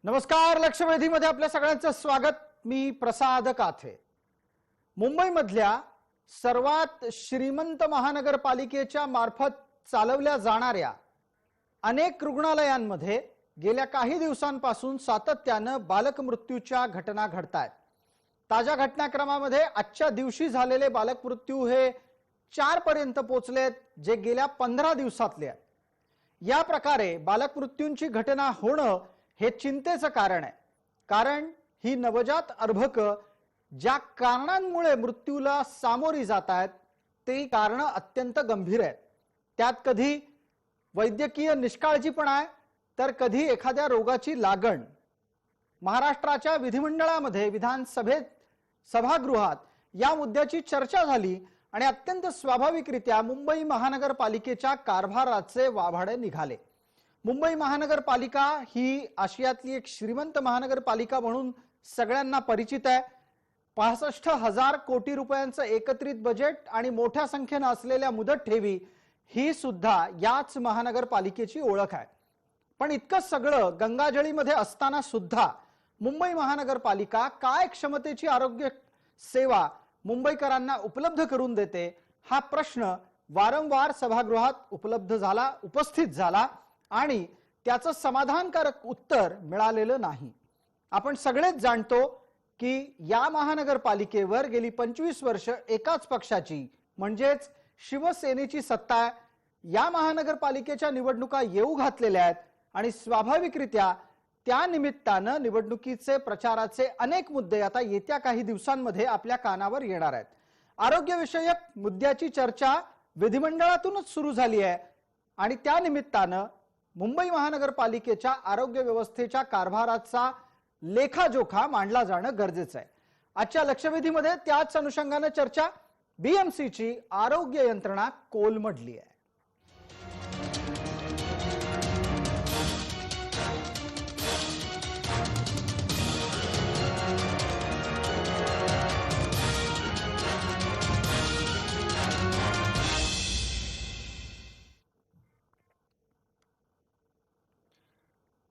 नमस्कार. लक्षवेधीमध्ये आपल्या सगळ्यांचं स्वागत. मी प्रसाद काथे. मुंबईमधल्या सर्वात श्रीमंत महानगरपालिकेच्या मार्फत चालवल्या जाणाऱ्या अनेक रुग्णालयांमध्ये गेल्या काही दिवसांपासून सातत्यानं बालक मृत्यूच्या घटना घडतायत. ताज्या घटनाक्रमामध्ये आजच्या दिवशी झालेले बालक मृत्यू हे 4 पर्यंत पोहोचलेत, जे गेल्या 15 दिवसातले आहेत. या प्रकारे बालक मृत्यूंची घटना होणं हे चिंतेचं कारण आहे. कारण ही नवजात अर्भक ज्या कारणांमुळे मृत्यूला सामोरी जात आहेत ते कारण अत्यंत गंभीर आहेत. त्यात कधी वैद्यकीय निष्काळजीपणा आहे, तर कधी एखाद्या रोगाची लागण. महाराष्ट्राच्या विधिमंडळामध्ये विधानसभेत सभागृहात या मुद्द्याची चर्चा झाली आणि अत्यंत स्वाभाविकरित्या मुंबई महानगरपालिकेच्या कारभाराचे वाभाडे निघाले. मुंबई महानगरपालिका ही आशियातली एक श्रीमंत महानगरपालिका म्हणून सगळ्यांना परिचित आहे. 65,000 कोटी रुपयांचं एकत्रित बजेट आणि मोठ्या संख्येने असलेल्या मुदत ठेवी ही सुद्धा याच महानगरपालिकेची ओळख आहे. पण इतकं सगळं गंगाजळीमध्ये असताना सुद्धा मुंबई महानगरपालिका काय क्षमतेची आरोग्य सेवा मुंबईकरांना उपलब्ध करून देते, हा प्रश्न वारंवार सभागृहात उपस्थित झाला आणि त्याचं समाधानकारक उत्तर मिळालेलं नाही. आपण सगळेच जाणतो की या महानगरपालिकेवर गेली 25 वर्ष एकाच पक्षाची म्हणजेच शिवसेनेची सत्ता आहे. या महानगरपालिकेच्या निवडणुका येऊ घातलेल्या आहेत आणि स्वाभाविकरित्या त्या निमित्तानं निवडणुकीचे प्रचाराचे अनेक मुद्दे आता येत्या काही दिवसांमध्ये आपल्या कानावर येणार आहेत. आरोग्यविषयक मुद्द्याची चर्चा विधिमंडळातूनच सुरू झाली आहे आणि त्या निमित्तानं मुंबई महानगरपालिकेच्या आरोग्य व्यवस्थेच्या कारभाराचा लेखाजोखा मांडला जाणं गरजेचं आहे. आजच्या लक्षवेधीमध्ये त्याच अनुषंगाने चर्चा. बीएमसीची आरोग्य यंत्रणा कोलमडली आहे.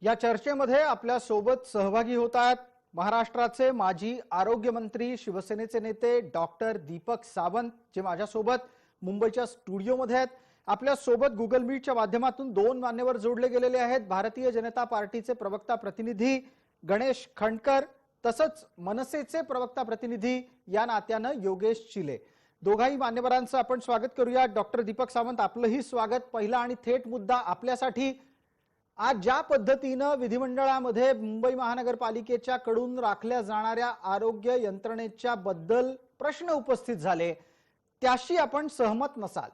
या चर्चेमध्ये आपल्या सोबत सहभागी होत आहेत महाराष्ट्राचे माजी आरोग्य मंत्री, शिवसेनेचे नेते डॉक्टर दीपक सावंत, जे माझ्यासोबत मुंबईच्या स्टुडिओमध्ये आहेत. आपल्या सोबत गुगल मीटच्या माध्यमातून 2 मान्यवर जोडले गेलेले आहेत. भारतीय जनता पार्टीचे प्रवक्ता प्रतिनिधी गणेश खंडकर, तसंच मनसेचे प्रवक्ता प्रतिनिधी या नात्यानं योगेश चिले. दोघाही मान्यवरांचं आपण स्वागत करूया. डॉक्टर दीपक सावंत, आपलंही स्वागत. पहिला आणि थेट मुद्दा आपल्यासाठी, आज ज्या पद्धतीनं विधिमंडळामध्ये मुंबई महानगरपालिकेच्या कडून राखल्या जाणाऱ्या आरोग्य यंत्रणेच्या बद्दल प्रश्न उपस्थित झाले, त्याशी आपण सहमत नसाल.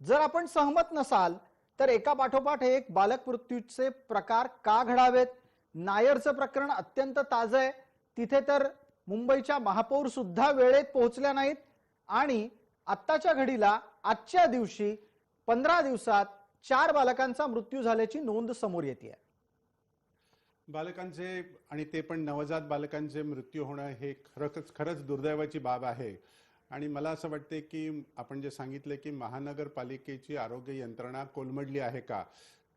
जर आपण सहमत नसाल तर एका पाठोपाठ एक बालक मृत्यूचे प्रकार का घडावेत? नायरचं प्रकरण अत्यंत ताजं आहे. तिथे तर मुंबईच्या महापौर सुद्धा वेळेत पोहोचल्या नाहीत आणि आत्ताच्या घडीला आजच्या दिवशी 15 दिवसात 4 बालकांचा मृत्यू झाल्याची नोंद समोर येते. बालकांचे आणि ते पण नवजात बालकांचे मृत्यू होणं हे खरंच दुर्दैवाची बाब आहे. आणि मला असं वाटते की आपण जे सांगितले की महानगरपालिकेची आरोग्य यंत्रणा कोलमडली आहे का,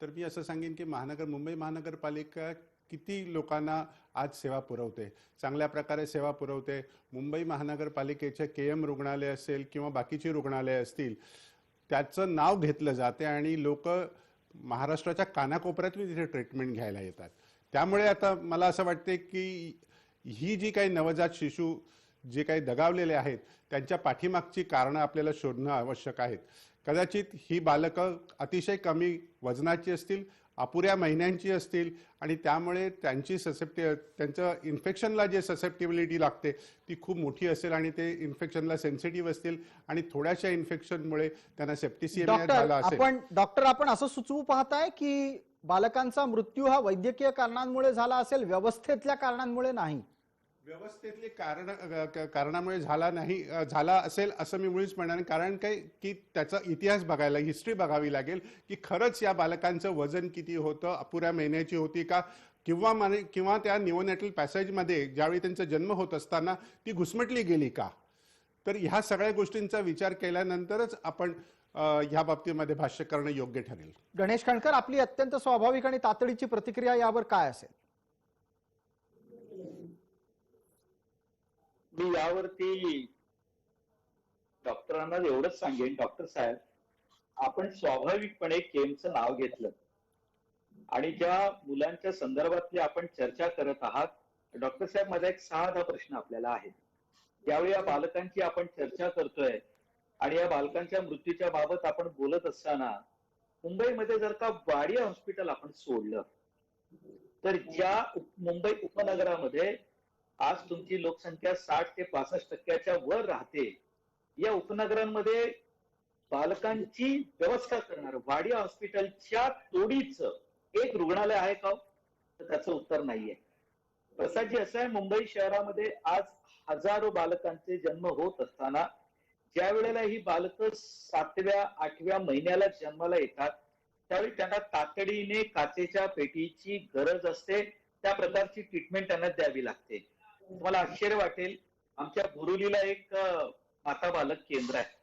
तर मी असं सांगेन की मुंबई महानगरपालिका किती लोकांना आज सेवा पुरवते, चांगल्या प्रकारे सेवा पुरवते. मुंबई महानगरपालिकेचे केएम रुग्णालय असेल किंवा बाकीची रुग्णालय असतील, त्याचं नाव घेतलं जाते आणि लोक महाराष्ट्राच्या कानाकोपऱ्यातून तिथे ट्रीटमेंट घ्यायला येतात. त्यामुळे आता मला असं वाटते की ही जी काही नवजात शिशू जे काही दगावलेले आहेत त्यांच्या पाठीमागची कारणं आपल्याला शोधणं आवश्यक आहेत. कदाचित ही बालकं अतिशय कमी वजनाची असतील, अपुऱ्या महिन्यांची असतील आणि त्यामुळे त्यांचं इन्फेक्शनला जे ससेप्टिबिलिटी लागते ती खूप मोठी असेल आणि ते इन्फेक्शनला सेन्सिटिव्ह असतील आणि थोड्याशा इन्फेक्शनमुळे त्यांना सेप्टिसिमिया झाला असेल. डॉक्टर, आपण असं सुचवू पाहताय की बालकांचा मृत्यू हा वैद्यकीय कारणांमुळे झाला असेल, व्यवस्थेतल्या कारणांमुळे नाही? व्यवस्थेतले कारणामुळे झाला असेल असं मी मुळीच म्हणणार. कारण काय की त्याचा इतिहास बघायला, हिस्ट्री बघावी लागेल की खरंच या बालकांचं वजन किती होतं, अपुऱ्या महिन्याची होती का, किंवा त्या निओनॅटल पॅसेजमध्ये ज्यावेळी त्यांचा जन्म होत असताना ती घुसमटली गेली का. तर ह्या सगळ्या गोष्टींचा विचार केल्यानंतरच आपण ह्या बाबतीमध्ये भाष्य करणं योग्य ठरेल. गणेश खंडकर, आपली अत्यंत स्वाभाविक आणि तातडीची प्रतिक्रिया यावर काय असेल? मी यावरती डॉक्टरांना एवढंच सांगेन, डॉक्टर साहेब, आपण स्वाभाविकपणे केमचं नाव घेतलं आणि ज्या मुलांच्या संदर्भातली आपण चर्चा करत आहात, डॉक्टर साहेब, माझा एक साधा प्रश्न आपल्याला आहे. ज्यावेळी या बालकांची आपण चर्चा करतोय आणि या बालकांच्या मृत्यूच्या बाबत आपण बोलत असताना मुंबईमध्ये जर का वाडिया हॉस्पिटल आपण सोडलं, तर ज्या मुंबई उपनगरामध्ये आज तुमची लोकसंख्या 60 ते 65% वर राहते, या उपनगरांमध्ये बालकांची व्यवस्था करणार वाडिया हॉस्पिटलच्या तोडीचं एक रुग्णालय आहे का? तर त्याचं उत्तर नाहीये. प्रसादजी, असं आहे, मुंबई शहरामध्ये आज हजारो बालकांचे जन्म होत असताना ज्या वेळेला ही बालकं 7व्या 8व्या महिन्याला जन्माला येतात, त्यावेळी त्यांना तातडीने काचेच्या पेटीची गरज असते. त्या प्रकारची ट्रीटमेंट त्यांना द्यावी लागते. तुम्हाला आश्चर्य वाटेल, आमच्या बोरिवलीला एक माता बालक केंद्र आहे.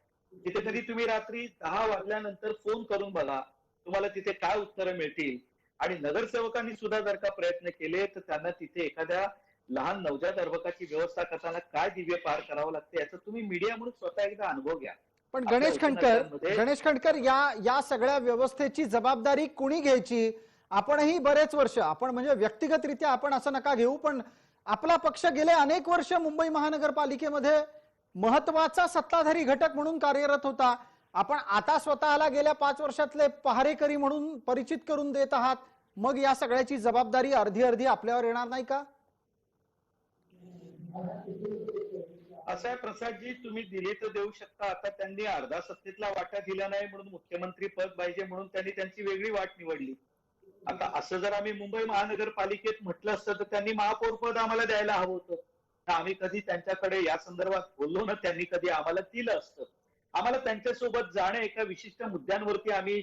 तिथे कधी तुम्ही रात्री 10 वाजल्यानंतर फोन करून बघा, तुम्हाला तिथे काय उत्तरं मिळतील. आणि नगरसेवकांनी सुद्धा जर का प्रयत्न केले तर त्यांना तिथे एखाद्या लहान नवजात अर्भकाची व्यवस्था करताना काय दिव्य पार करावं लागते याचा तुम्ही मीडिया म्हणून स्वतः एकदा अनुभव घ्या. पण गणेश खंडकर, या सगळ्या व्यवस्थेची जबाबदारी कुणी घ्यायची? आपणही बरेच वर्ष, आपण म्हणजे व्यक्तिगतरित्या आपण असं नका घेऊ, पण आपला पक्ष गेले अनेक वर्ष मुंबई महानगरपालिकेमध्ये महत्वाचा सत्ताधारी घटक म्हणून कार्यरत होता. आपण आता स्वतःला गेल्या 5 वर्षातले पहारेकरी म्हणून परिचित करून देत आहात. मग या सगळ्याची जबाबदारी अर्धी अर्धी आपल्यावर येणार नाही का? असं आहे प्रसादजी, तुम्ही दिले तर देऊ शकता. आता त्यांनी अर्धा सत्तेतला वाटा दिला नाही म्हणून मुख्यमंत्री पद पाहिजे म्हणून त्यांनी त्यांची वेगळी वाट निवडली. आता असं जर आम्ही मुंबई महानगरपालिकेत म्हटलं असतं तर त्यांनी महापौर पद आम्हाला द्यायला हवं होतं. आम्ही कधी त्यांच्याकडे या संदर्भात बोललो ना, त्यांनी कधी आम्हाला दिलं असतं. आम्हाला त्यांच्यासोबत जाणं, एका विशिष्ट मुद्द्यांवरती आम्ही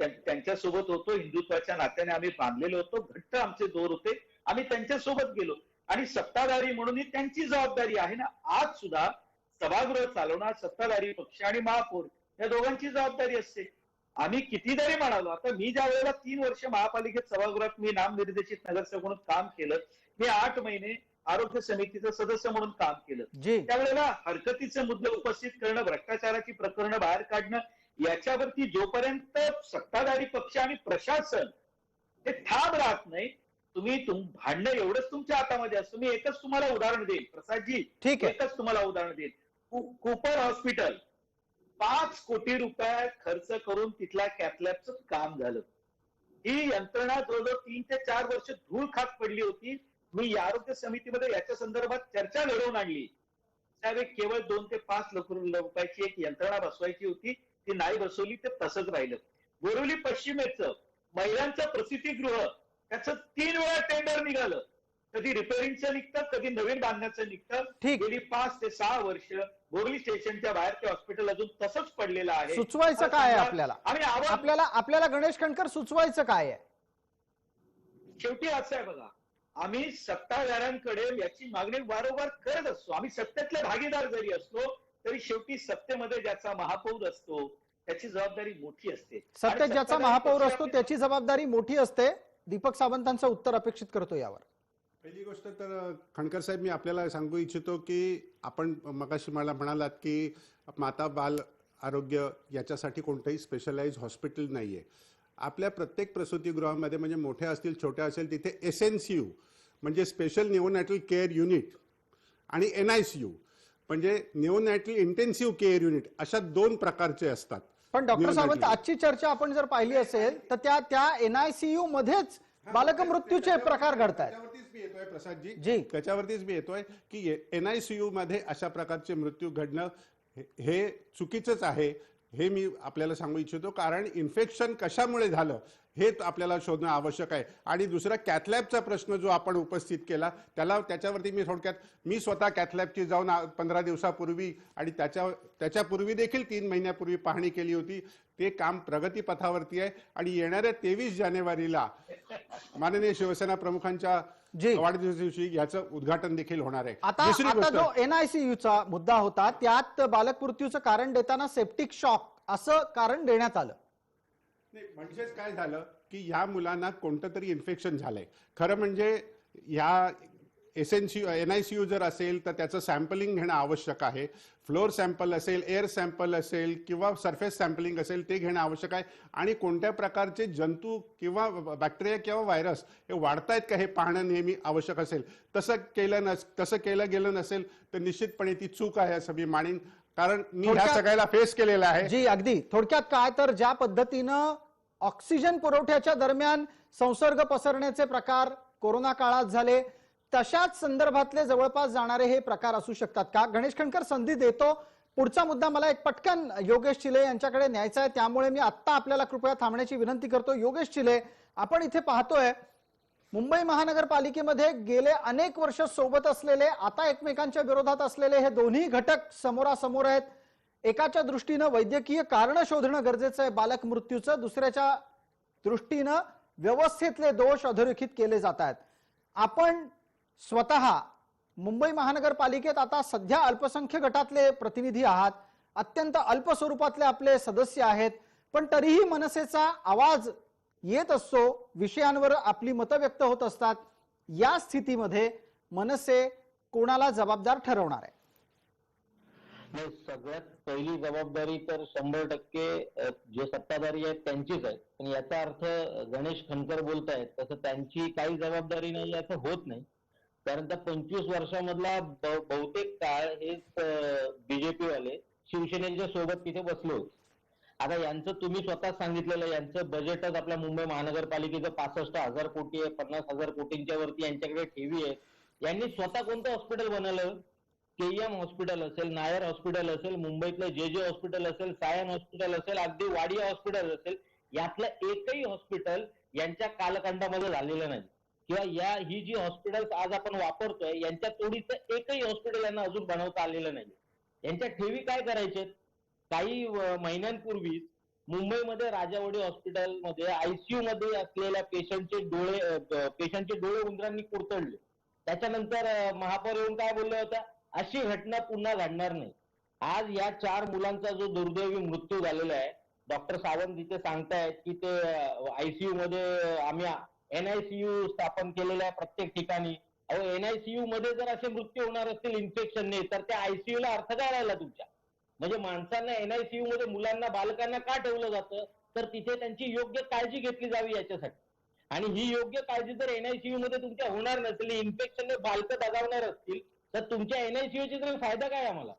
त्यांच्यासोबत होतो, हिंदुत्वाच्या नात्याने आम्ही बांधलेलो होतो, घट्ट आमचे दोर होते, आम्ही त्यांच्यासोबत गेलो. आणि सत्ताधारी म्हणून ही त्यांची जबाबदारी आहे ना. आज सुद्धा सभागृह चालवणार सत्ताधारी पक्ष आणि महापौर या दोघांची जबाबदारी असते. आम्ही कितीतरी म्हणालो, आता मी ज्या वेळेला 3 वर्ष महापालिकेत सभागृहात मी नामनिर्देशित नगरसेवक म्हणून काम केलं, मी 8 महिने आरोग्य समितीचं सदस्य म्हणून काम केलं. त्यावेळेला हरकतीचे मुद्दे उपस्थित करणं, भ्रष्टाचाराची प्रकरणं बाहेर काढणं, याच्यावरती जोपर्यंत सत्ताधारी पक्ष आणि प्रशासन हे ठाम राहत नाही, तुम्ही भांडणं एवढंच तुमच्या हातामध्ये असतं. मी एकच तुम्हाला उदाहरण देईल प्रसादजी, एकच तुम्हाला उदाहरण देईल. कूपर हॉस्पिटल 5 कोटी रुपये खर्च करून तिथल्या कॅथलॅबचं काम झालं. ही यंत्रणा जवळजवळ 3 ते 4 वर्ष धूळ खात पडली होती. मी आरोग्य समितीमध्ये याच्या संदर्भात चर्चा घडवून आणली. त्यावेळी केवळ 2 ते 5 लाख रुपयाची एक यंत्रणा बसवायची होती, ती नाही बसवली, ते तसंच राहिलं. बोरिवली पश्चिमेचं महिलांचं प्रसूतीगृह, त्याचं 3 वेळा टेंडर निघालं. कधी रिपेअरिंगचं निघतं, कधी नवीन बांधण्याचं निघतं. गेली 5 ते 6 वर्ष बोरिवली स्टेशनच्या बाहेर ते हॉस्पिटल अजून तसंच पडलेलं आहे. सुचवायचं काय आहे आपल्याला गणेश खंडकर, सुचवायचं काय आहे? शेवटी असं आहे बघा, आम्ही सत्ताधाऱ्यांकडे याची मागणी वारंवार करत असतो. आम्ही सत्तेतले भागीदार जरी असलो तरी शेवटी सत्तेमध्ये ज्याचा महापौर असतो त्याची जबाबदारी मोठी असते. सत्तेत ज्याचा महापौर असतो त्याची जबाबदारी मोठी असते. दीपक सावंतांचं उत्तर अपेक्षित करतो यावर. पहिली गोष्ट तर खंडकर साहेब, मी आपल्याला सांगू इच्छितो की आपण मगाशी मला म्हणालात की माता बाल आरोग्य याच्यासाठी कोणतंही स्पेशलाइज हॉस्पिटल नाहीये. आपल्या प्रत्येक प्रसूतीगृहामध्ये, म्हणजे मोठे असतील छोटे असेल, तिथे SNCU म्हणजे स्पेशल निओनॅटल केअर युनिट आणि NICU म्हणजे निओनॅटल इंटेन्सिव्ह केअर युनिट, अशा 2 प्रकारचे असतात. पण डॉक्टर सावंत, आजची चर्चा आपण जर पाहिली असेल तर त्या NICU मध्येच बालक मृत्यूचे प्रकार घडतात. प्रसादजी, त्याच्यावरतीच मी येतोय की NICU मध्ये अशा प्रकारचे मृत्यू घडणं हे चुकीचंच आहे. हे मी आपल्याला सांगू इच्छितो, कारण इन्फेक्शन कशामुळे झालं हे आपल्याला शोधणं आवश्यक आहे. आणि दुसरा कॅथलॅबचा प्रश्न जो आपण उपस्थित केला, त्याच्यावरती मी थोडक्यात, मी स्वतः कॅथलॅबची जाऊन 15 दिवसापूर्वी आणि त्याच्यापूर्वी देखील 3 महिन्यापूर्वी पाहणी केली होती. ते काम प्रगतीपथावरती आहे आणि येणाऱ्या 23 जानेवारीला माननीय शिवसेना प्रमुखांच्या वाढदिवस दिवशी याचं उद्घाटन देखील होणार आहे. आता जो NICUचा मुद्दा होता, त्यात बालक मृत्यूचं कारण देताना सेप्टिक शॉक असं कारण देण्यात आलं. म्हणजेच काय झालं की या मुलांना कोणतं तरी इन्फेक्शन झालंय. खरं म्हणजे या NICU जर असेल तर त्याचं सॅम्पलिंग घेणं आवश्यक आहे. फ्लोर सॅम्पल असेल, एअर सॅम्पल असेल किंवा सरफेस सॅम्पलिंग असेल ते घेणं आवश्यक आहे. आणि कोणत्या प्रकारचे जंतू किंवा बॅक्टेरिया किंवा व्हायरस हे वाढतायत का हे पाहणं नेहमी आवश्यक असेल. तसं केलं गेलं नसेल तर निश्चितपणे ती चूक आहे असं मी मानेन, कारण मी ह्या सगळ्याला फेस केलेला आहे. जी अगदी थोडक्यात काय तर ज्या पद्धतीनं ऑक्सिजन पुरवठ्याच्या दरम्यान संसर्ग पसरण्याचे प्रकार कोरोना काळात झाले, तशाच संदर्भातले जवळपास जाणारे हे प्रकार असू शकतात का? गणेश खंडकर, संधी देतो. पुढचा मुद्दा मला एक पटकन योगेश चिले यांच्याकडे न्यायचा आहे, त्यामुळे मी आत्ता आपल्याला कृपया थांबण्याची विनंती करतो. योगेश चिले, आपण इथे पाहतोय मुंबई महानगरपालिकेमध्ये गेले अनेक वर्ष सोबत असलेले, आता एकमेकांच्या विरोधात असलेले हे दोन्ही घटक समोरासमोर आहेत. एकाच्या दृष्टीनं वैद्यकीय कारण शोधणं गरजेचं आहे बालक मृत्यूचं, दुसऱ्याच्या दृष्टीनं व्यवस्थेतले दोष अधोरेखित केले जात आहेत. आपण स्वतः मुंबई महानगरपालिकेत आता सध्या अल्पसंख्य गटातले प्रतिनिधी आहात, अत्यंत अल्प स्वरूपातले आपले सदस्य आहेत, पण तरीही मनसेचा आवाज येत असतो, विषयांवर आपली मतं व्यक्त होत असतात. या स्थितीमध्ये मनसे कोणाला जबाबदार ठरवणार आहे? सगळ्यात पहिली जबाबदारी तर 100% जे सत्ताधारी आहेत त्यांचीच आहे. पण याचा अर्थ गणेश खंडकर बोलतायत तसं त्यांची काही जबाबदारी नाही असं होत नाही. कारण त्या 25 वर्षामधला बहुतेक काळ हेच बीजेपी वाले शिवसेनेच्या सोबत तिथे बसले होते. आता यांचं तुम्ही स्वतः सांगितलेलं यांचं बजेटच आपल्या मुंबई महानगरपालिकेचं 65,000 कोटी आहे, 50,000 कोटींच्या वरती यांच्याकडे ठेवी आहे. यांनी स्वतः कोणतं हॉस्पिटल बनवलं? KEM हॉस्पिटल असेल, नायर हॉस्पिटल असेल, मुंबईतलं JJ हॉस्पिटल असेल, सायन हॉस्पिटल असेल, अगदी वाडिया हॉस्पिटल असेल, यातलं एकही हॉस्पिटल यांच्या कालखंडामध्ये झालेलं नाही. किंवा ही जी हॉस्पिटल्स आज आपण वापरतोय यांच्या तोडीचं एकही हॉस्पिटल यांना अजून बनवता आलेलं नाही. यांच्या ठेवी काय करायचे? काही महिन्यांपूर्वी मुंबईमध्ये राजावाडी हॉस्पिटलमध्ये ICU मध्ये असलेल्या पेशंटचे डोळे उंदरांनी कुरतडले. त्याच्यानंतर महापौर येऊन काय बोलले होत्या? अशी घटना पुन्हा घडणार नाही. आज या 4 मुलांचा जो दुर्दैवी मृत्यू झालेला आहे, डॉक्टर सावंत तिथे सांगतायत की ते ICU मध्ये आम्ही NICU स्थापन केलेल्या आहे प्रत्येक ठिकाणी. अहो NICU मध्ये जर असे मृत्यू होणार असतील इन्फेक्शनने तर त्या ICU ला अर्थ काय राहिला तुमच्या? म्हणजे माणसांना NICU मध्ये मुलांना बालकांना का ठेवलं जातं? तर तिथे त्यांची योग्य काळजी घेतली जावी याच्यासाठी. आणि ही योग्य काळजी जर NICU मध्ये तुमच्या होणार नसेल, इन्फेक्शनने बालकं दगावणार असतील तर तुमच्या NICU ची तरी फायदा काय आम्हाला?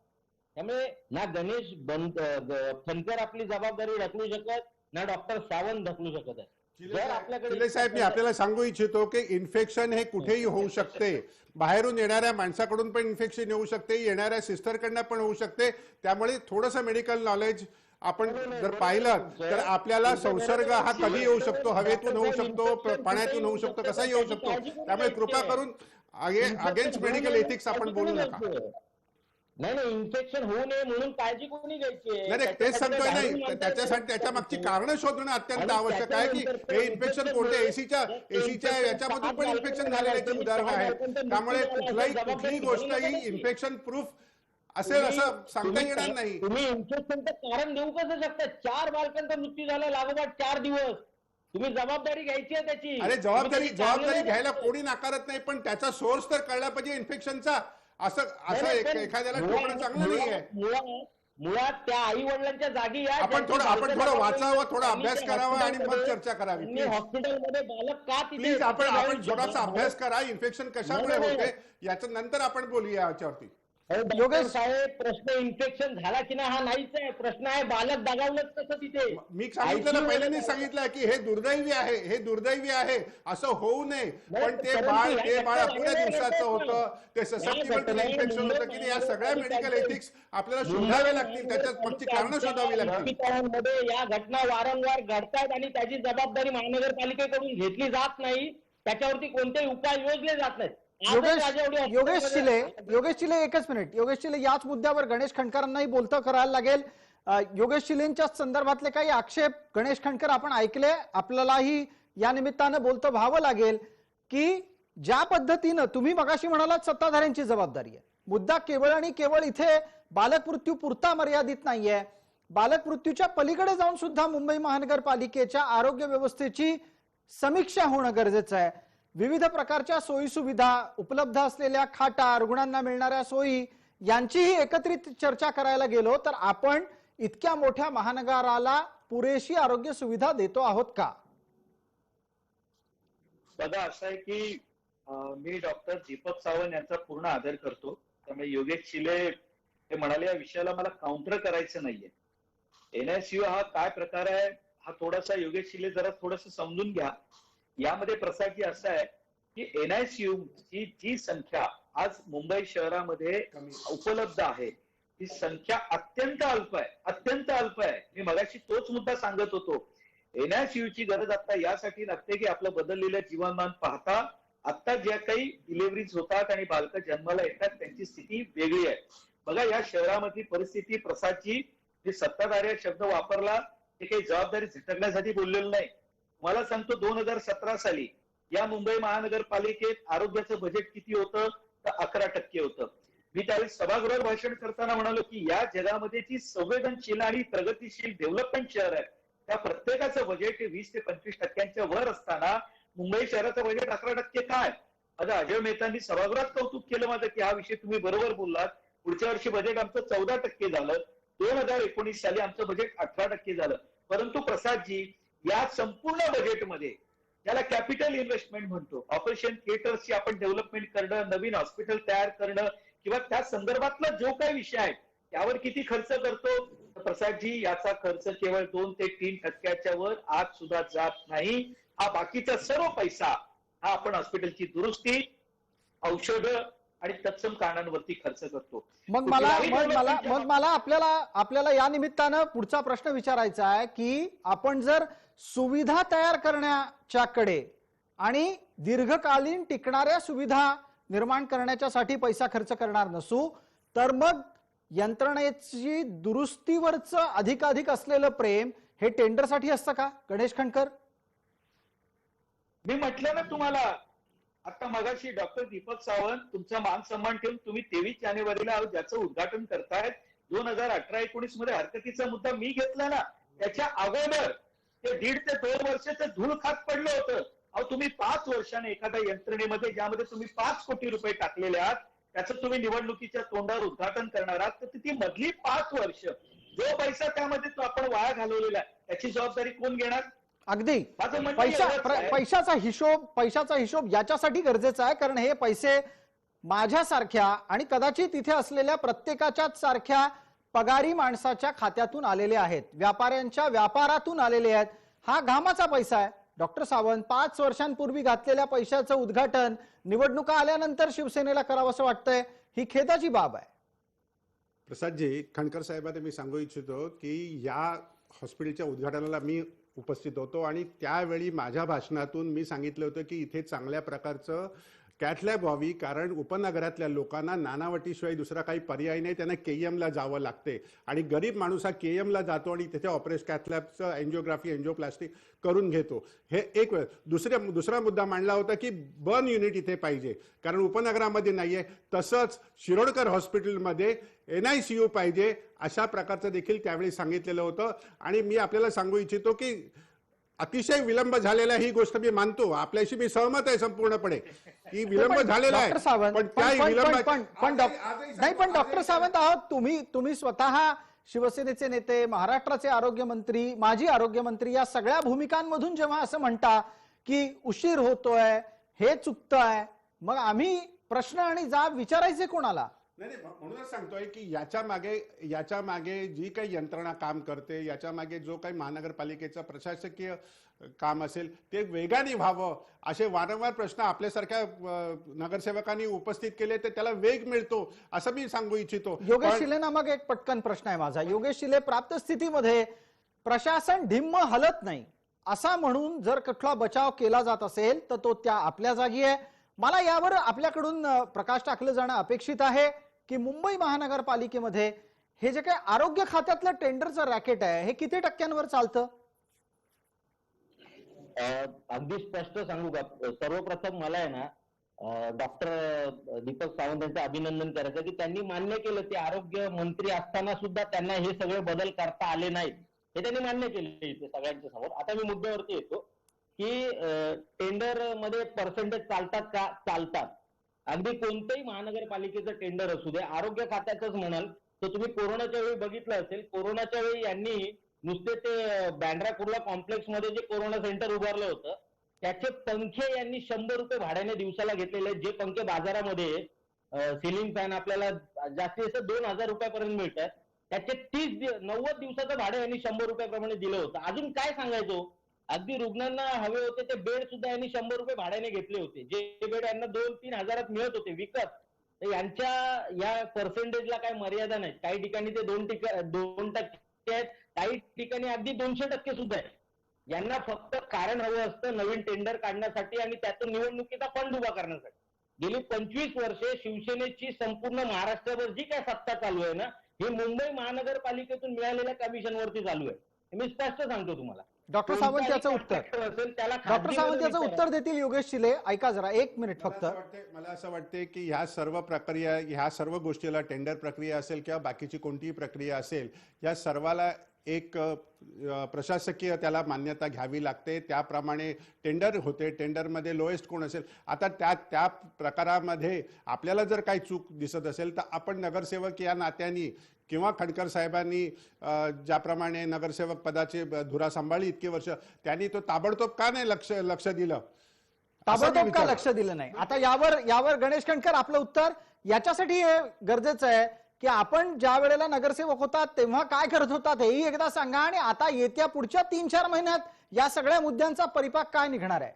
त्यामुळे ना गणेश खंडकर आपली जबाबदारी ढकलू शकत, ना डॉक्टर सावंत ढकलू शकत आहे. जर आपल्याकडे साहेब, मी आपल्याला सांगू इच्छितो की इन्फेक्शन हे कुठेही होऊ शकते. बाहेरून येणाऱ्या माणसाकडून पण इन्फेक्शन येऊ शकते, येणाऱ्या सिस्टरकडनं पण होऊ शकते. त्यामुळे थोडंसं मेडिकल नॉलेज आपण जर पाहिलं तर आपल्याला संसर्ग हा कधी येऊ शकतो, हवेतून होऊ शकतो, पाण्यातून होऊ शकतो, कसाही येऊ शकतो. त्यामुळे कृपा करून अगेन्स्ट मेडिकल एथिक्स आपण बोलू नका. नाही, इन्फेक्शन होऊ नये म्हणून काळजी कोणी घ्यायची? नाही, तेच सांगतोय. नाही, त्याच्यासाठी त्याच्या मागची कारण शोधणं अत्यंत आवश्यक आहे की हे इन्फेक्शन कोणत्या एसीच्या याच्यामधून पण इन्फेक्शन झालेल्याची उदाहरणं आहेत. त्यामुळे कुठलीही गोष्ट ही इन्फेक्शन प्रूफ असेल असं सांगता येणार नाही. तुम्ही इन्फेक्शनचं कारण देऊ कसं शकता? 4 बालकांचा मृत्यू झाला लागोपाठ 4 दिवस. तुम्ही जबाबदारी घ्यायची आहे त्याची. अरे जबाबदारी घ्यायला कोणी नाकारत नाही, पण त्याचा सोर्स तर कळला पाहिजे इन्फेक्शनचा. असं एखाद्याला ठोकणं चांगलं नाहीये. मुळात त्या आई वडिलांच्या जागी या. आपण थोडं वाचावं, थोडा अभ्यास करावा आणि मग चर्चा करावी. हॉस्पिटलमध्ये बालक का प्लीज आपण थोडासा अभ्यास करा. इन्फेक्शन कशामुळे होते याच्या नंतर आपण बोलूया याच्यावरती. योगेश साहेब, प्रश्न इन्फेक्शन झाला की नाही हा नाहीच आहे. प्रश्न आहे बालक दगावलंच कसं तिथे. मी सांगितलं पहिल्यांदा सांगितलं की हे दुर्दैवी आहे असं होऊ नये. पण ते बाळ पुढे दिवसाचं होतं, ते ससेप्टिबल इन्फेक्शन होतं की या सगळ्या मेडिकल एथिक्स आपल्याला शोधावे लागतील, त्याच्यात मागची कारणं शोधावी लागतील. हॉस्पिटलमध्ये या घटना वारंवार घडतात आणि त्याची जबाबदारी महानगरपालिकेकडून घेतली जात नाही. त्याच्यावरती कोणतेही उपाय योजले जात नाहीत. योगेश चिले एकच मिनिट. योगेश चिले, याच मुद्द्यावर गणेश खंडकरांनाही बोलतं करायला लागेल. योगेश चिलेंच्या संदर्भातले काही आक्षेप गणेश खंडकर आपण ऐकले, आपल्यालाही या निमित्तानं बोलतं व्हावं लागेल की ज्या पद्धतीनं तुम्ही मगाशी म्हणालात सत्ताधाऱ्यांची जबाबदारी आहे. मुद्दा केवळ आणि केवळ इथे बालक मृत्यू पुरता मर्यादित नाहीये. बालक मृत्यूच्या पलीकडे जाऊन सुद्धा मुंबई महानगरपालिकेच्या आरोग्य व्यवस्थेची समीक्षा होणं गरजेचं आहे. विविध प्रकारच्या सोयी सुविधा, उपलब्ध असलेल्या खाटा, रुग्णांना मिळणाऱ्या सोयी यांचीही एकत्रित चर्चा करायला गेलो तर आपण इतक्या मोठ्या महानगराला पुरेशी आरोग्य सुविधा देतो आहोत का? बघा, असं आहे की मी डॉक्टर दीपक सावंत यांचा पूर्ण आदर करतो. त्यामुळे योगेश शिले हे म्हणाले या विषयाला मला काउंटर करायचं नाहीये. एनआयसीयू हा काय प्रकार आहे हा थोडासा योगेश शिले जरा थोडस समजून घ्या. यामध्ये प्रसारची असं आहे की एनआयसीयू ची जी संख्या आज मुंबई शहरामध्ये उपलब्ध आहे ती संख्या अत्यंत अल्प आहे, अत्यंत अल्प आहे. मी मगाशी तोच मुद्दा सांगत होतो. एनआयसीयू ची गरज आता यासाठी नसते की आपलं बदललेलं जीवनमान पाहता आता ज्या काही डिलिव्हरीज होतात आणि बालकं जन्माला येतात त्यांची स्थिती वेगळी आहे. बघा, या शहरामधली परिस्थिती प्रसादची जे सत्ताधारी शब्द वापरला ते काही जबाबदारी झटकण्यासाठी बोललेलं नाही. मला सांगतो 2017 साली या मुंबई महानगरपालिकेत आरोग्याचं बजेट किती होतं तर 11% होतं. मी त्यावेळी सभागृहात भाषण करताना म्हणालो की या जगामध्ये जी संवेदनशील आणि प्रगतीशील डेव्हलपमेंट शहर आहे त्या प्रत्येकाचं बजेट 20 ते 25% वर असताना मुंबई शहराचं बजेट 11% काय? आता अजय मेहतांनी सभागृहात कौतुक केलं माझं की हा विषय तुम्ही बरोबर बोललात. पुढच्या वर्षी बजेट आमचं 14% झालं. 2019 साली आमचं बजेट 18% झालं. परंतु प्रसादजी, या संपूर्ण बजेटमध्ये त्याला कॅपिटल इन्व्हेस्टमेंट म्हणतो, ऑपरेशन थिएटर्सची आपण डेव्हलपमेंट करणं, नवीन हॉस्पिटल तयार करणं किंवा त्या संदर्भातला जो काही विषय आहे त्यावर किती खर्च करतो प्रसादजी? याचा खर्च केवळ 2 ते 3% वर आज सुद्धा जात नाही. हा बाकीचा सर्व पैसा हा आपण हॉस्पिटलची दुरुस्ती, औषधं आणि तत्सम कारणांवरती खर्च करतो. मग मला आपल्याला या निमित्तानं पुढचा प्रश्न विचारायचा आहे की आपण जर सुविधा तयार करण्याच्याकडे आणि दीर्घकालीन टिकणाऱ्या सुविधा निर्माण करण्याच्यासाठी पैसा खर्च करणार नसू तर मग यंत्रणेची दुरुस्तीवरचं अधिकाधिक असलेलं प्रेम हे टेंडरसाठी असतं का? गणेश खंडकर, मी म्हटलं ना तुम्हाला आता मगाशी डॉक्टर दीपक सावंत तुमचा मान सन्मान ठेवून तुम्ही 23 जानेवारीला ज्याचं उद्घाटन करतायत 2018-19 मध्ये हरकतीचा मुद्दा मी घेतला ना, त्याच्या अगोदर ते 1.5 ते 2 वर्षाचं धूळ खात पडलं होतं. अहो, तुम्ही 5 वर्षाने एखाद्या यंत्रणेमध्ये ज्यामध्ये तुम्ही 5 कोटी रुपये टाकलेले आहात त्याचं तुम्ही निवडणुकीच्या तोंडावर उद्घाटन करणार आहात तर ती मधली 5 वर्ष जो पैसा त्यामध्ये तो आपण वाया घालवलेला आहे त्याची जबाबदारी कोण घेणार? अगदी पैशाचा हिशोब याच्यासाठी गरजेचा आहे कारण हे पैसे माझ्यासारख्या आणि कदाचित इथे असलेल्या प्रत्येकाच्याच सारख्या पगारी माणसाच्या खात्यातून आलेले आहेत, व्यापाऱ्यांच्या व्यापारातून आलेले आहेत. हा घामाचा पैसा आहे. डॉक्टर सावंत, 5 वर्षांपूर्वी घातलेल्या पैशाचं उद्घाटन निवडणुका आल्यानंतर शिवसेनेला करावं असं वाटतंय, ही खेदाची बाब आहे. प्रसादजी, खंडकर साहेबांना मी सांगू इच्छितो की या हॉस्पिटलच्या उद्घाटनाला मी उपस्थित होतो आणि त्यावेळी माझ्या भाषणातून मी सांगितलं होतं की इथे चांगल्या प्रकारचं कॅथलॅब व्हावी कारण उपनगरातल्या लोकांना नानावटीशिवाय दुसरा काही पर्याय नाही, त्यांना केईएमला जावं लागते आणि गरीब माणूस हा केईएमला जातो आणि तिथे ऑपरेशन कॅथलॅबचं एन्जिओग्राफी एन्जिओप्लास्टी करून घेतो. हे एक वेळ. दुसरा मुद्दा मांडला होता की बर्न युनिट इथे पाहिजे कारण उपनगरामध्ये नाहीये. तसंच शिरोडकर हॉस्पिटलमध्ये एनआयसीयू पाहिजे अशा प्रकारचं देखील त्यावेळी सांगितलेलं होतं. आणि मी आपल्याला सांगू इच्छितो की अतिशय विलंब झालेला ही गोष्ट मी मानतो, आपल्याशी मी सहमत आहे संपूर्णपणे की विलंब झालेला आहे. पण डॉक्टर सावंत आहोत तुम्ही स्वतः शिवसेनेचे नेते, महाराष्ट्राचे आरोग्यमंत्री, माजी आरोग्यमंत्री या सगळ्या भूमिकांमधून जेव्हा असं म्हणता की उशीर होतोय, हे चुकतंय, मग आम्ही प्रश्न आणि जाब विचारायचे कोणाला? नाही, म्हणूनच सांगतोय की याच्या मागे जी काही यंत्रणा काम करते, याच्या मागे जो काही महानगरपालिकेचा प्रशासकीय काम असेल ते वेगाने व्हावं असे वारंवार प्रश्न आपल्यासारख्या नगरसेवकांनी उपस्थित केले तर त्याला वेग मिळतो असं मी सांगू इच्छितो. योगेश शिलेंना मग एक पटकन प्रश्न आहे माझा. योगेश शिले, प्राप्त स्थितीमध्ये प्रशासन ढिम्म हलत नाही असा म्हणून जर कुठला बचाव केला जात असेल तर तो त्या आपल्या जागी आहे. मला यावर आपल्याकडून प्रकाश टाकलं जाणं अपेक्षित आहे की मुंबई महानगरपालिकेमध्ये हे जे काही आरोग्य खात्यातलं टेंडरचं रॅकेट आहे हे किती टक्क्यांवर चालतं? अगदी स्पष्ट सांगू का? सर्वप्रथम मला आहे ना डॉक्टर दीपक सावंत यांचं अभिनंदन करायचं की त्यांनी मान्य केलं ते आरोग्य मंत्री असताना सुद्धा त्यांना हे सगळे बदल करता आले नाहीत हे त्यांनी मान्य केले इथे सगळ्यांच्या समोर. आता मी मुद्द्यावरती येतो की टेंडर मध्ये पर्सेंटेज चालतात का? चालतात. अगदी कोणत्याही महानगरपालिकेचं टेंडर असू दे, आरोग्य खात्याचंच म्हणाल तर तुम्ही कोरोनाच्या वेळी बघितलं असेल, कोरोनाच्या वेळी यांनी नुसते ते बँड्रा कुर्ला कॉम्प्लेक्स मध्ये जे कोरोना सेंटर उभारलं होतं त्याचे पंखे यांनी 100 रुपये भाड्याने दिवसाला घेतलेले. जे पंखे बाजारामध्ये सिलिंग फॅन आपल्याला जास्तीत जास्त 2000 रुपयापर्यंत मिळतात, त्याचे 90 दिवसाचं भाडं यांनी 100 रुपयाप्रमाणे दिलं होतं. अजून काय सांगायचो, अगदी रुग्णांना हवे होते ते बेड सुद्धा यांनी 100 रुपये भाड्याने घेतले होते. जे बेड यांना 2-3 हजारात मिळत होते विकत, तर यांच्या या पर्सेंटेजला काही मर्यादा नाही. काही ठिकाणी ते 2% आहेत, काही ठिकाणी अगदी 200% सुद्धा आहे. यांना फक्त कारण हवं असतं नवीन टेंडर काढण्यासाठी आणि त्यातून निवडणुकीचा फंड उभा करण्यासाठी. गेली 25 वर्षे शिवसेनेची संपूर्ण महाराष्ट्रावर जी काय सत्ता चालू आहे ना, ही मुंबई महानगरपालिकेतून मिळालेल्या कमिशनवरती चालू आहे. मी स्पष्ट सांगतो तुम्हाला. डॉक्टर सावंत याचं उत्तर डॉक्टर सावंत याचं उत्तर देतील योगेश शिले. ऐका जरा 1 मिनिट फक्त. मला असं वाटते की ह्या सर्व प्रक्रिया, ह्या सर्व गोष्टीला टेंडर प्रक्रिया असेल किंवा बाकीची कोणतीही प्रक्रिया असेल, या सर्वाला एक प्रशासकीय त्याला मान्यता घ्यावी लागते. त्याप्रमाणे टेंडर होते. टेंडरमध्ये लोएस्ट कोण असेल, आता त्या प्रकारामध्ये आपल्याला जर काही चूक दिसत असेल तर आपण नगरसेवक या नात्याने किंवा खडकर साहेबांनी ज्याप्रमाणे नगरसेवक पदाची धुरा सांभाळली इतके वर्ष, त्यांनी तो ताबडतोब का नाही लक्ष दिलं? ताबडतोब का लक्ष दिलं नाही? आता यावर गणेश खंडकर आपलं उत्तर. याच्यासाठी हे गरजेचं आहे की आपण ज्या वेळेला नगरसेवक होतात तेव्हा काय करत होतात हेही एकदा सांगा, आणि आता येत्या पुढच्या 3-4 महिन्यात या सगळ्या मुद्द्यांचा परिपाक काय निघणार आहे?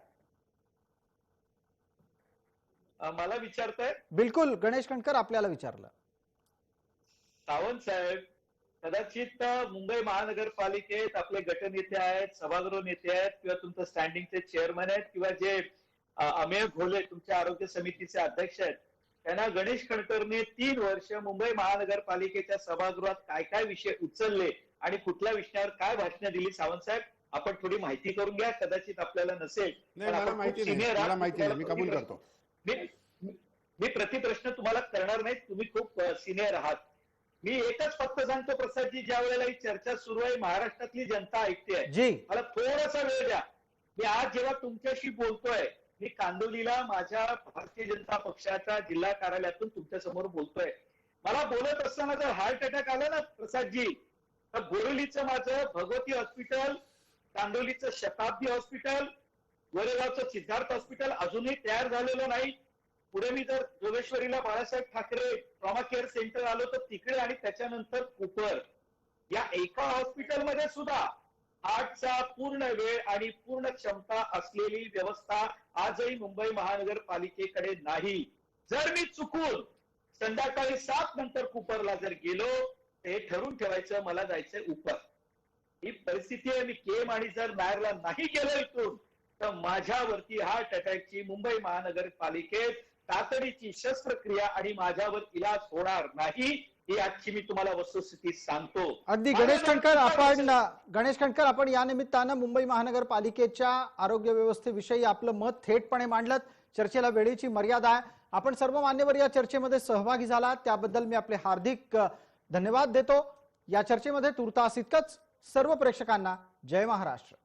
मला विचारताय? बिलकुल, गणेश खंडकर आपल्याला विचारलं. सावंत साहेब, कदाचित मुंबई महानगरपालिकेत आपले गटनेते आहेत, सभागृह नेते आहेत, किंवा तुमचं स्टँडिंगचे चेअरमन आहेत, किंवा जे अमेय घोले तुमच्या आरोग्य समितीचे अध्यक्ष आहेत, त्यांना गणेश खंडकरने 3 वर्ष मुंबई महानगरपालिकेच्या सभागृहात काय काय विषय उचलले आणि कुठल्या विषयावर काय भाषणं दिली, सावंत साहेब आपण थोडी माहिती करून घ्या. कदाचित आपल्याला नसेल. मला माहिती नाही, मी कबूल करतो. मी प्रतिप्रश्न तुम्हाला करणार नाही, तुम्ही खूप सिनियर आहात. मी एकच फक्त सांगतो प्रसादजी, ज्या वेळेला ही चर्चा सुरू आहे महाराष्ट्रातली जनता ऐकते आहे, मला थोडासा वेळ द्या. मी आज जेव्हा तुमच्याशी बोलतोय, मी कांदिवलीला माझ्या भारतीय जनता पक्षाच्या जिल्हा कार्यालयातून तुमच्या समोर बोलतोय. मला बोलत असताना जर हार्ट अटॅक आला ना प्रसादजी, तर बोरिवलीचं माझं भगवती हॉस्पिटल, कांदिवलीचं शताब्दी हॉस्पिटल, गोरेगावचं सिद्धार्थ हॉस्पिटल अजूनही तयार झालेलं नाही. पुढे मी जर जोगेश्वरीला Balasaheb Thackeray trauma care centre आलो तर तिकडे, आणि त्याच्यानंतर कुपर, या एका हॉस्पिटलमध्ये सुद्धा 8चा पूर्ण वेळ आणि पूर्ण क्षमता असलेली व्यवस्था आजही मुंबई महानगरपालिकेकडे नाही. जर मी चुकून संध्याकाळी 7 नंतर कुपरला जर गेलो तर हे ठरवून ठेवायचं मला जायचंय उपर. ही परिस्थिती आहे. मी केम आणि जर नायरला नाही गेलो इथून तर माझ्यावरती हार्ट अटॅकची मुंबई महानगरपालिकेत तातडीची शस्त्रक्रिया आणि माझ्यावर इलाज होणार नाही, ही आजची मी तुम्हाला वस्तुस्थिती सांगतो. अगदी गणेश खंडकर, आपण या निमित्तानं मुंबई महानगरपालिकेच्या आरोग्य व्यवस्थेविषयी आपलं मत थेटपणे मांडलं. चर्चेला वेळेची मर्यादा आहे. आपण सर्व मान्यवर या चर्चेमध्ये सहभागी झाला त्याबद्दल मी आपले हार्दिक धन्यवाद देतो. या चर्चेमध्ये तुर्तास इतकंच. सर्व प्रेक्षकांना जय महाराष्ट्र.